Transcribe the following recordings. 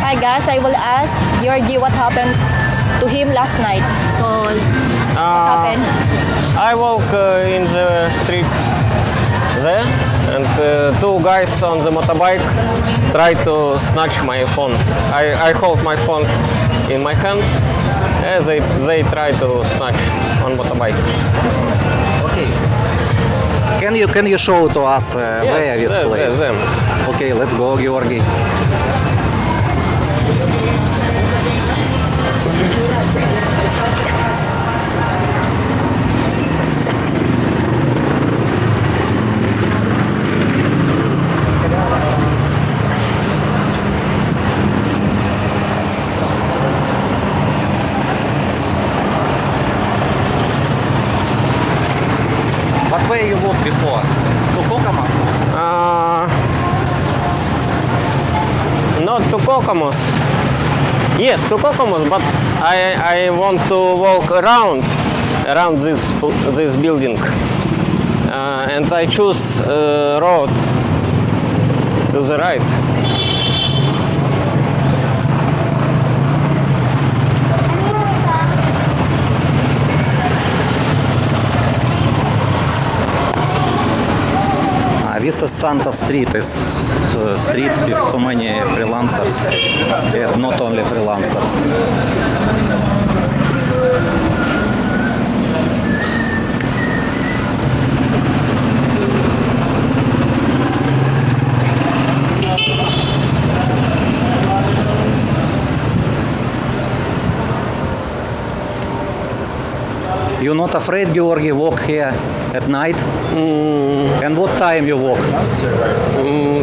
Hi guys, I will ask Georgie what happened to him last night. So, what happened? I walk in the street there, and two guys on the motorbike try to snatch my phone. I hold my phone in my hand, as they try to snatch on motorbike. Okay. Can you show to us where this place? Them. Okay, let's go, Georgi. But where you walked before? To Kokomas? Not to Kokomas. Yes, to Kokomas, but I want to walk around this building, and I choose road to the right. This is Santa Street. It's street with so many freelancers, and not only freelancers. You're not afraid, Georgi, walk here at night? And what time you walk?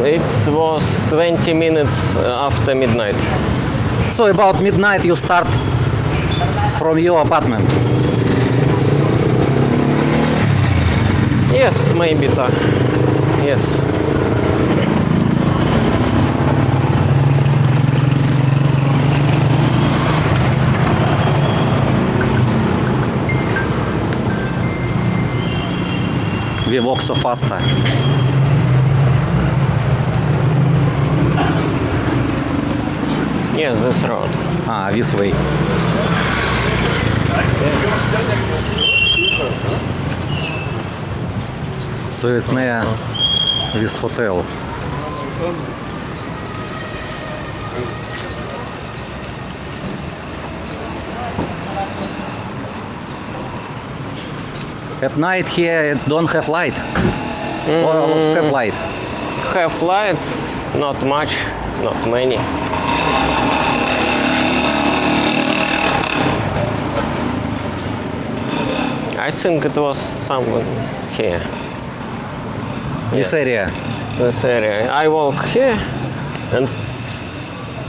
It was 20 minutes after midnight. So about midnight you start from your apartment? Yes, maybe так. Yes. We walk so faster. Yes, this road. This way. So it's near this hotel. At night here don't have light. Or have light. Have light, not much, not many. I think it was someone here. This area. This area. I walk here and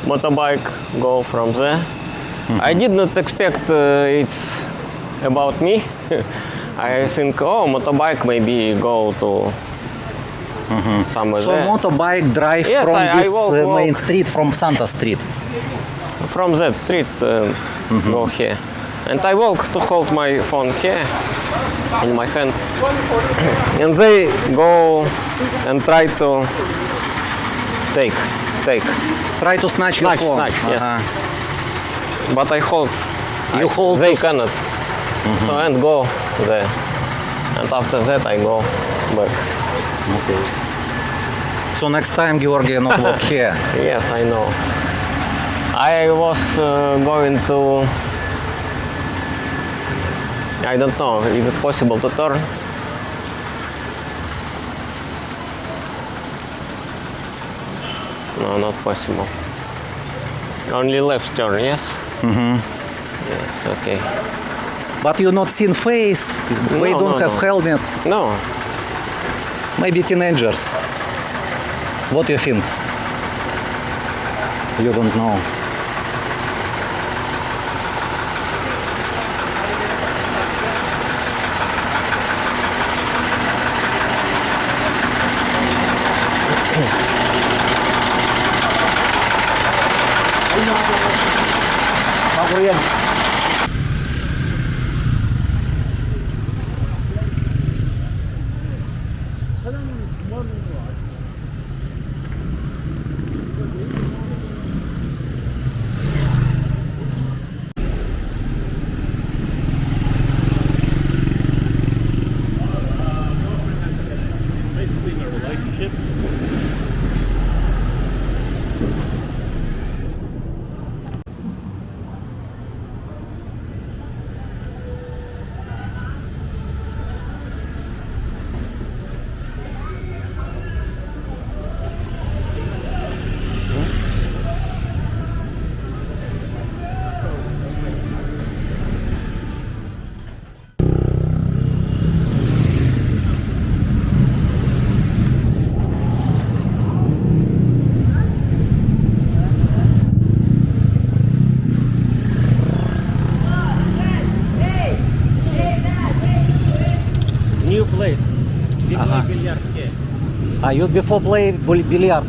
motorbike go from there. I did not expect it's about me. I think, motorbike maybe go to somewhere So there. motorbike drive Yes, from I this walk. main street, from Santa Street. From that street, go here. And I walk to hold my phone here in my hand. And they go and try to take. Try to snatch your phone. Snatch, yes. But I hold. You hold They to- cannot. So and go there. And after that I go back. Okay. So next time, Georgi, not walk here. Yes, I know. I was going to. I don't know. Is it possible to turn? No, not possible. Only left turn, yes? Yes, okay. But you not seen face. They No, don't no, have no. helmet. No. Maybe teenagers. What do you think? You don't know. You before play billiard?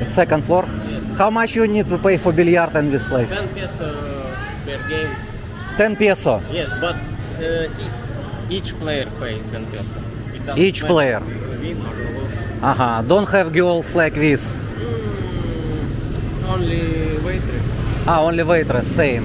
Second floor? How much you need to pay for billiard in this place? 10 peso per game. 10 peso. Yes, but each player pay 10 peso. It doesn't Each matter player. win or lose. Ага, don't have girls like this. Only waitress. Only waitress, same.